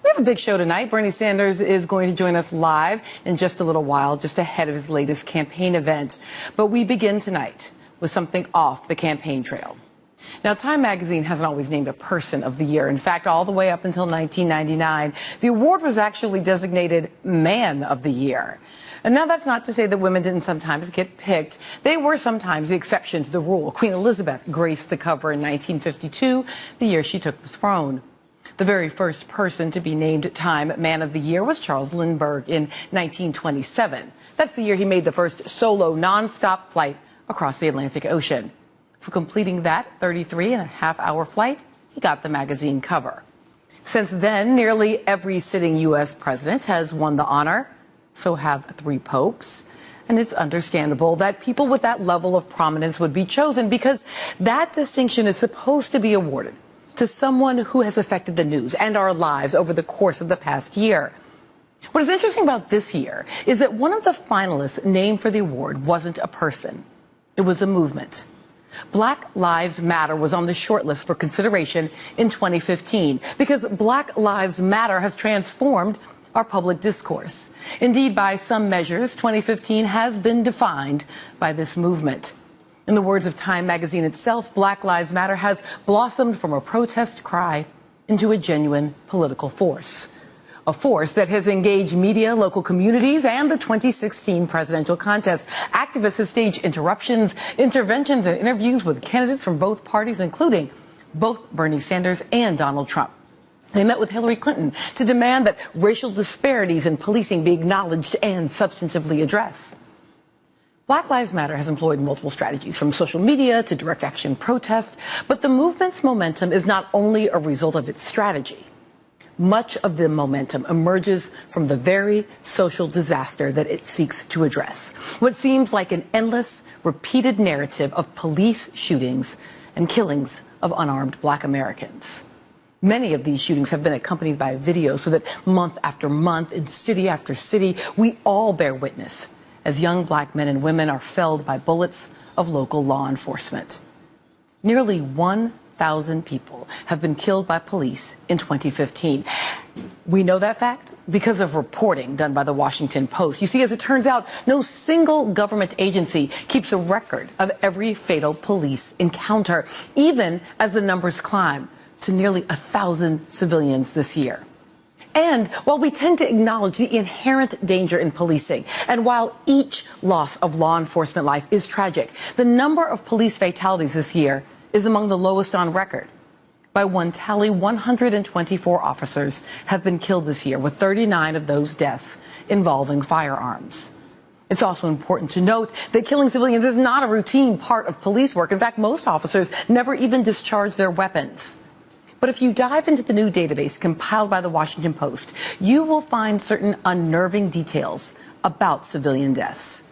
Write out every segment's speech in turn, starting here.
We have a big show tonight. Bernie Sanders is going to join us live in just a little while, just ahead of his latest campaign event. But we begin tonight with something off the campaign trail. Now, Time magazine hasn't always named a person of the year. In fact, all the way up until 1999, the award was actually designated Man of the Year. And now that's not to say that women didn't sometimes get picked. They were sometimes the exception to the rule. Queen Elizabeth graced the cover in 1952, the year she took the throne. The very first person to be named Time Man of the Year was Charles Lindbergh in 1927. That's the year he made the first solo nonstop flight across the Atlantic Ocean. For completing that 33-and-a-half-hour flight, he got the magazine cover. Since then, nearly every sitting U.S. president has won the honor. So have 3 popes. And it's understandable that people with that level of prominence would be chosen because that distinction is supposed to be awarded to someone who has affected the news and our lives over the course of the past year. What is interesting about this year is that one of the finalists named for the award wasn't a person. It was a movement. Black Lives Matter was on the shortlist for consideration in 2015 because Black Lives Matter has transformed our public discourse. Indeed, by some measures, 2015 has been defined by this movement. In the words of Time magazine itself, Black Lives Matter has blossomed from a protest cry into a genuine political force. A force that has engaged media, local communities, and the 2016 presidential contest. Activists have staged interventions, and interviews with candidates from both parties, including both Bernie Sanders and Donald Trump. They met with Hillary Clinton to demand that racial disparities in policing be acknowledged and substantively addressed. Black Lives Matter has employed multiple strategies, from social media to direct action protest, but the movement's momentum is not only a result of its strategy. Much of the momentum emerges from the very social disaster that it seeks to address. What seems like an endless, repeated narrative of police shootings and killings of unarmed Black Americans. Many of these shootings have been accompanied by video so that month after month, in city after city, we all bear witness as young Black men and women are felled by bullets of local law enforcement. Nearly 1,000 people have been killed by police in 2015. We know that fact because of reporting done by the Washington Post. You see, as it turns out, no single government agency keeps a record of every fatal police encounter, even as the numbers climb to nearly 1,000 civilians this year. And while we tend to acknowledge the inherent danger in policing, and while each loss of law enforcement life is tragic, the number of police fatalities this year is among the lowest on record. By one tally, 124 officers have been killed this year, with 39 of those deaths involving firearms. It's also important to note that killing civilians is not a routine part of police work. In fact, most officers never even discharge their weapons. But if you dive into the new database compiled by the Washington Post, you will find certain unnerving details about civilian deaths.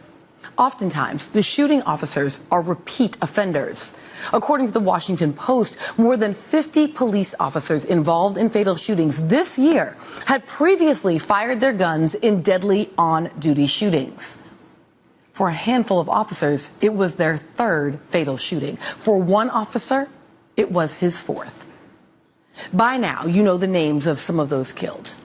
Oftentimes, the shooting officers are repeat offenders. According to the Washington Post, more than 50 police officers involved in fatal shootings this year had previously fired their guns in deadly on-duty shootings. For a handful of officers, it was their 3rd fatal shooting. For one officer, it was his 4th. By now, you know the names of some of those killed.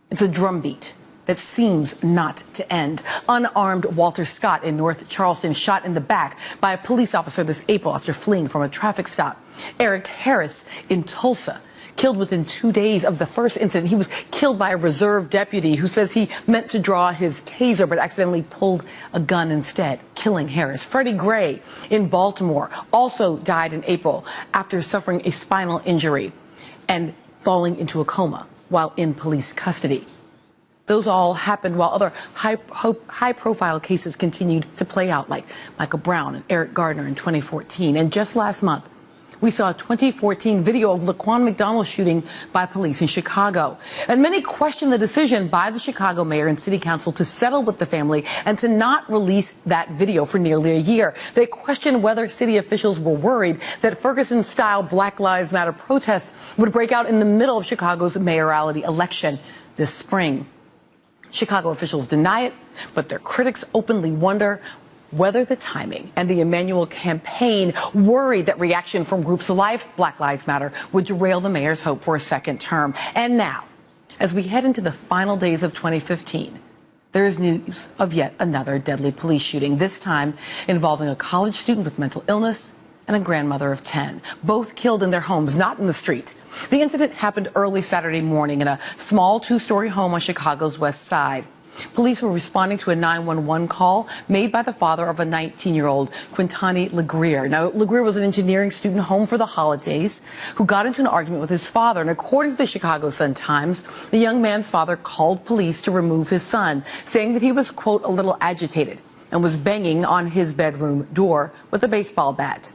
It's a drumbeat that seems not to end. Unarmed Walter Scott in North Charleston, shot in the back by a police officer this April after fleeing from a traffic stop. Eric Harris in Tulsa, killed within 2 days of the first incident. He was killed by a reserve deputy who says he meant to draw his taser but accidentally pulled a gun instead, killing Harris. Freddie Gray in Baltimore also died in April after suffering a spinal injury and falling into a coma while in police custody. Those all happened while other high-profile cases continued to play out, like Michael Brown and Eric Gardner in 2014. And just last month, we saw a 2014 video of Laquan McDonald's shooting by police in Chicago. And many questioned the decision by the Chicago mayor and city council to settle with the family and to not release that video for nearly a year. They questioned whether city officials were worried that Ferguson-style Black Lives Matter protests would break out in the middle of Chicago's mayoralty election this spring. Chicago officials deny it, but their critics openly wonder whether the timing and the Emanuel campaign worried that reaction from groups like Black Lives Matter would derail the mayor's hope for a second term. And now, as we head into the final days of 2015. There is news of yet another deadly police shooting, this time involving a college student with mental illness and a grandmother of 10, both killed in their homes, not in the street. The incident happened early Saturday morning in a small two-story home on Chicago's West Side. Police were responding to a 911 call made by the father of a 19-year-old, Quintani LeGrier. Now, LeGrier was an engineering student home for the holidays who got into an argument with his father. And according to the Chicago Sun-Times, the young man's father called police to remove his son, saying that he was, quote, a little agitated and was banging on his bedroom door with a baseball bat.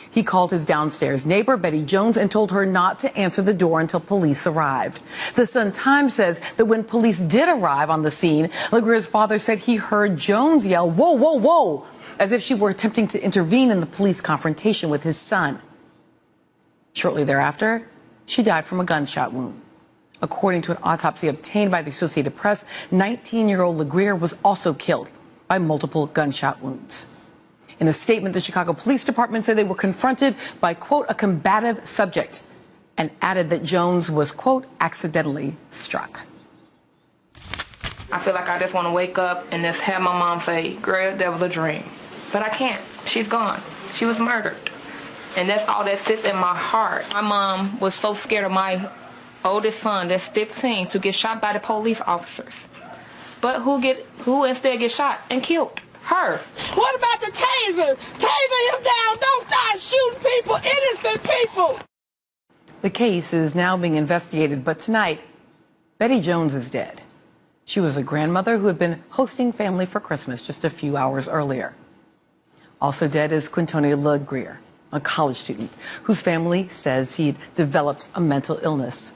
He called his downstairs neighbor, Betty Jones, and told her not to answer the door until police arrived. The Sun-Times says that when police did arrive on the scene, LeGrier's father said he heard Jones yell, "Whoa, whoa, whoa," as if she were attempting to intervene in the police confrontation with his son. Shortly thereafter, she died from a gunshot wound. According to an autopsy obtained by the Associated Press, 19-year-old LeGrier was also killed by multiple gunshot wounds. In a statement, the Chicago Police Department said they were confronted by, quote, a combative subject, and added that Jones was, quote, accidentally struck. I feel like I just want to wake up and just have my mom say, "Girl, that was a dream." But I can't. She's gone. She was murdered. And that's all that sits in my heart. My mom was so scared of my oldest son, that's 15, to get shot by the police officers. But who instead get shot and killed? Her. What about the taser? Taser him down. Don't start shooting people, innocent people. The case is now being investigated, but tonight, Betty Jones is dead. She was a grandmother who had been hosting family for Christmas just a few hours earlier. Also dead is Quintani LeGrier, a college student whose family says he'd developed a mental illness.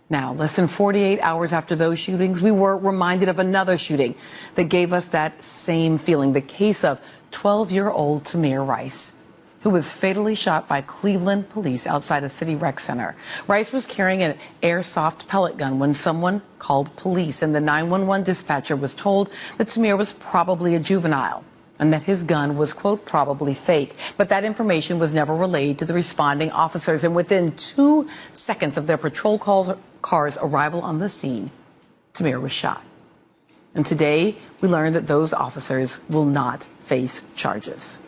Now, less than 48 hours after those shootings, we were reminded of another shooting that gave us that same feeling, the case of 12-year-old Tamir Rice, who was fatally shot by Cleveland police outside a city rec center. Rice was carrying an airsoft pellet gun when someone called police, and the 911 dispatcher was told that Tamir was probably a juvenile and that his gun was, quote, probably fake. But that information was never relayed to the responding officers, and within 2 seconds of their patrol car's arrival on the scene, Tamir was shot. And today, we learned that those officers will not face charges.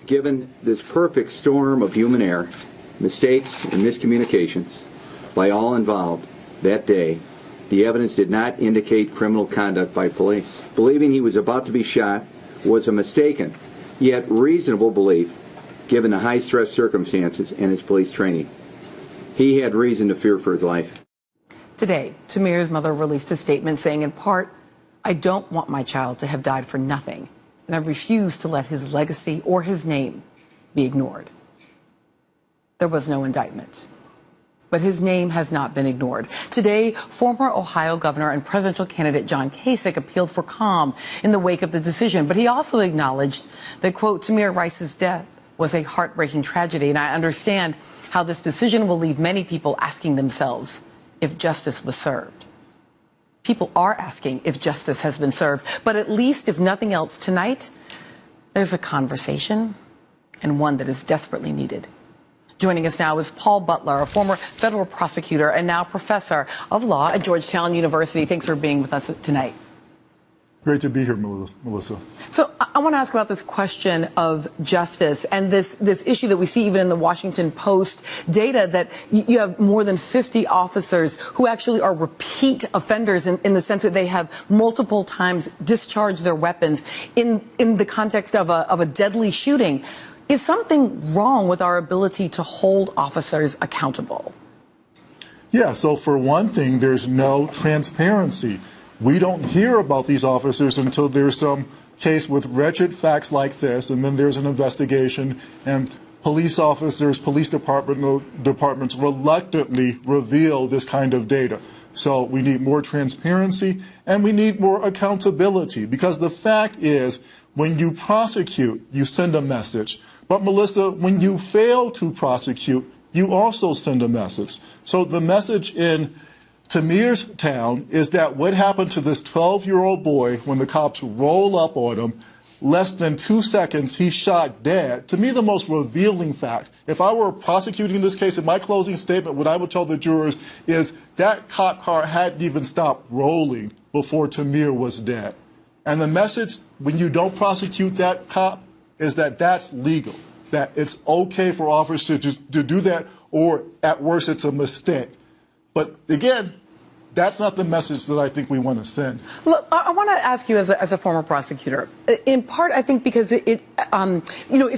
Given this perfect storm of human error, mistakes and miscommunications by all involved that day, the evidence did not indicate criminal conduct by police. Believing he was about to be shot was a mistaken, yet reasonable belief, given the high-stress circumstances and his police training. He had reason to fear for his life. Today, Tamir's mother released a statement saying, in part, "I don't want my child to have died for nothing, and I refuse to let his legacy or his name be ignored." There was no indictment, but his name has not been ignored. Today, former Ohio governor and presidential candidate John Kasich appealed for calm in the wake of the decision, but he also acknowledged that, quote, Tamir Rice's death was a heartbreaking tragedy, and I understand how this decision will leave many people asking themselves if justice was served. People are asking if justice has been served, but at least, if nothing else, tonight, there's a conversation, and one that is desperately needed. Joining us now is Paul Butler, a former federal prosecutor and now professor of law at Georgetown University. Thanks for being with us tonight. Great to be here, Melissa. So I want to ask about this question of justice and this issue that we see even in the Washington Post data that you have more than 50 officers who actually are repeat offenders in the sense that they have multiple times discharged their weapons in the context of a deadly shooting. Is something wrong with our ability to hold officers accountable? Yeah, so for one thing, there's no transparency. We don't hear about these officers until there's some case with wretched facts like this, and then there's an investigation, and police officers, police departments reluctantly reveal this kind of data. So we need more transparency, and we need more accountability, because the fact is, when you prosecute, you send a message. But Melissa, when you fail to prosecute, you also send a message. So the message in Tamir's town is that what happened to this 12-year-old boy when the cops roll up on him, less than 2 seconds, he's shot dead. To me, the most revealing fact, if I were prosecuting this case, in my closing statement, what I would tell the jurors is that cop car hadn't even stopped rolling before Tamir was dead. And the message, when you don't prosecute that cop, is that that's legal, that it's okay for officers to do that, or at worst, it's a mistake. But again, that's not the message that I think we want to send. Look, I want to ask you as a former prosecutor, in part, I think because if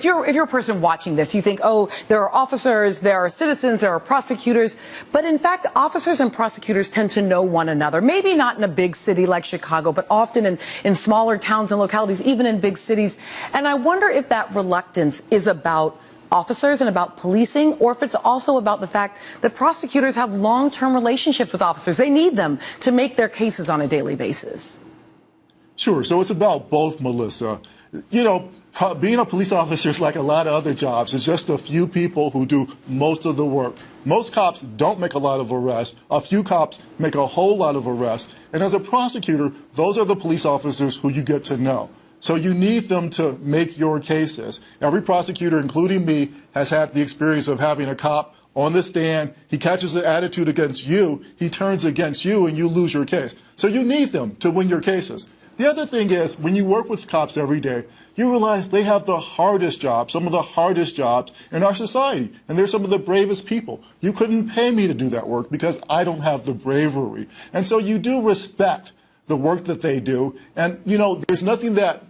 you're a person watching this, you think, oh, there are officers, there are citizens, there are prosecutors. But in fact, officers and prosecutors tend to know one another. Maybe not in a big city like Chicago, but often in smaller towns and localities, even in big cities. And I wonder if that reluctance is about officers and about policing, or if it's also about the fact that prosecutors have long-term relationships with officers. They need them to make their cases on a daily basis. Sure. So it's about both, Melissa. You know, being a police officer is like a lot of other jobs. It's just a few people who do most of the work. Most cops don't make a lot of arrests. A few cops make a whole lot of arrests. And as a prosecutor, those are the police officers who you get to know. So you need them to make your cases. Every prosecutor, including me, has had the experience of having a cop on the stand. He catches an attitude against you. He turns against you, and you lose your case. So you need them to win your cases. The other thing is, when you work with cops every day, you realize they have the hardest jobs, some of the hardest jobs in our society. And they're some of the bravest people. You couldn't pay me to do that work because I don't have the bravery. And so you do respect the work that they do. And, you know, there's nothing that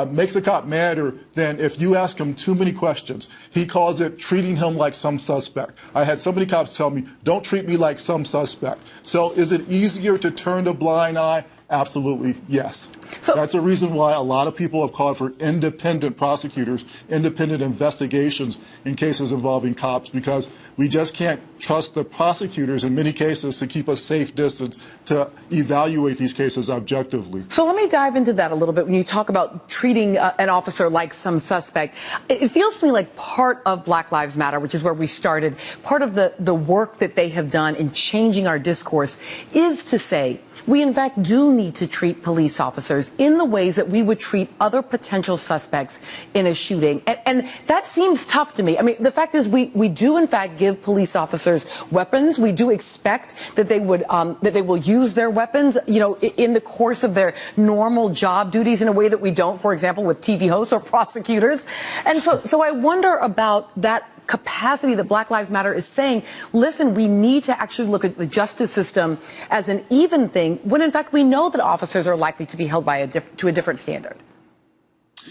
makes a cop madder than if you ask him too many questions. He calls it treating him like some suspect. I had so many cops tell me, don't treat me like some suspect. So is it easier to turn a blind eye? Absolutely, yes. So that's a reason why a lot of people have called for independent prosecutors, independent investigations in cases involving cops, because we just can't trust the prosecutors in many cases to keep a safe distance to evaluate these cases objectively. So let me dive into that a little bit. When you talk about treating an officer like some suspect, it feels to me like part of Black Lives Matter, which is where we started, part of the work that they have done in changing our discourse is to say, we, in fact, do need to treat police officers in the ways that we would treat other potential suspects in a shooting. And that seems tough to me. I mean, the fact is we do, in fact, give police officers weapons. We do expect that they will use their weapons, you know, in the course of their normal job duties in a way that we don't, for example, with TV hosts or prosecutors. And so I wonder about that capacity that Black Lives Matter is saying, listen, we need to actually look at the justice system as an even thing, when in fact we know that officers are likely to be held by to a different standard.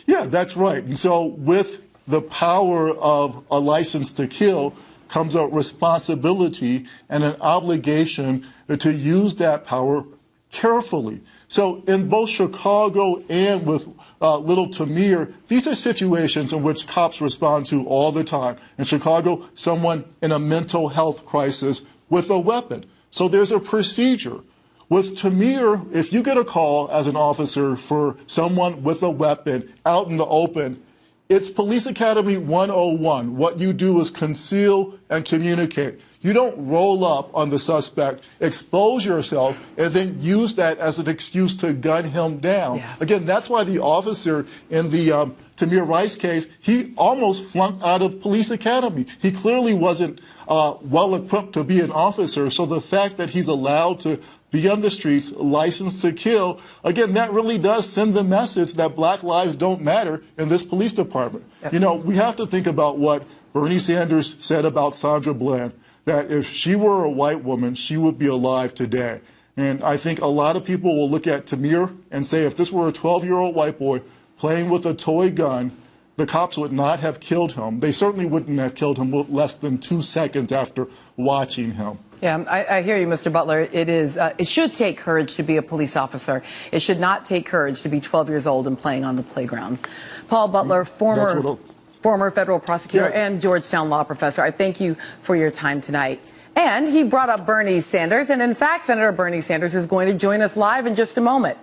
Yeah, that's right. And so with the power of a license to kill comes a responsibility and an obligation to use that power carefully. So in both Chicago and with little Tamir, these are situations in which cops respond to all the time. In Chicago, someone in a mental health crisis with a weapon. So there's a procedure. With Tamir, if you get a call as an officer for someone with a weapon out in the open, it's Police Academy 101. What you do is conceal and communicate. You don't roll up on the suspect, expose yourself, and then use that as an excuse to gun him down. Yeah. Again, that's why the officer in the Tamir Rice case, he almost flunked out of Police Academy. He clearly wasn't well equipped to be an officer. So the fact that he's allowed to be on the streets, licensed to kill, again, that really does send the message that Black lives don't matter in this police department. Yeah. You know, we have to think about what Bernie Sanders said about Sandra Bland, that if she were a white woman, she would be alive today. And I think a lot of people will look at Tamir and say, if this were a 12-year-old white boy playing with a toy gun, the cops would not have killed him. They certainly wouldn't have killed him less than 2 seconds after watching him. Yeah, I hear you, Mr. Butler. It should take courage to be a police officer. It should not take courage to be 12 years old and playing on the playground. Paul Butler, former federal prosecutor and Georgetown law professor, I thank you for your time tonight. And he brought up Bernie Sanders. And in fact, Senator Bernie Sanders is going to join us live in just a moment.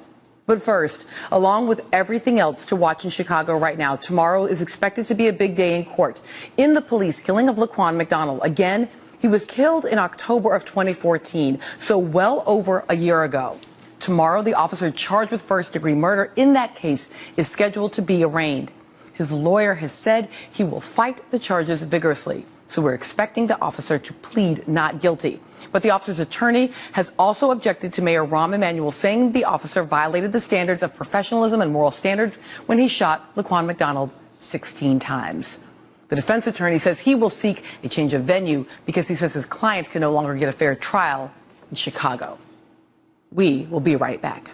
But first, along with everything else to watch in Chicago right now, tomorrow is expected to be a big day in court in the police killing of Laquan McDonald. Again, he was killed in October of 2014, so well over a year ago. Tomorrow, the officer charged with first-degree murder in that case is scheduled to be arraigned. His lawyer has said he will fight the charges vigorously, so we're expecting the officer to plead not guilty. But the officer's attorney has also objected to Mayor Rahm Emanuel saying the officer violated the standards of professionalism and moral standards when he shot Laquan McDonald 16 times. The defense attorney says he will seek a change of venue because he says his client can no longer get a fair trial in Chicago. We will be right back.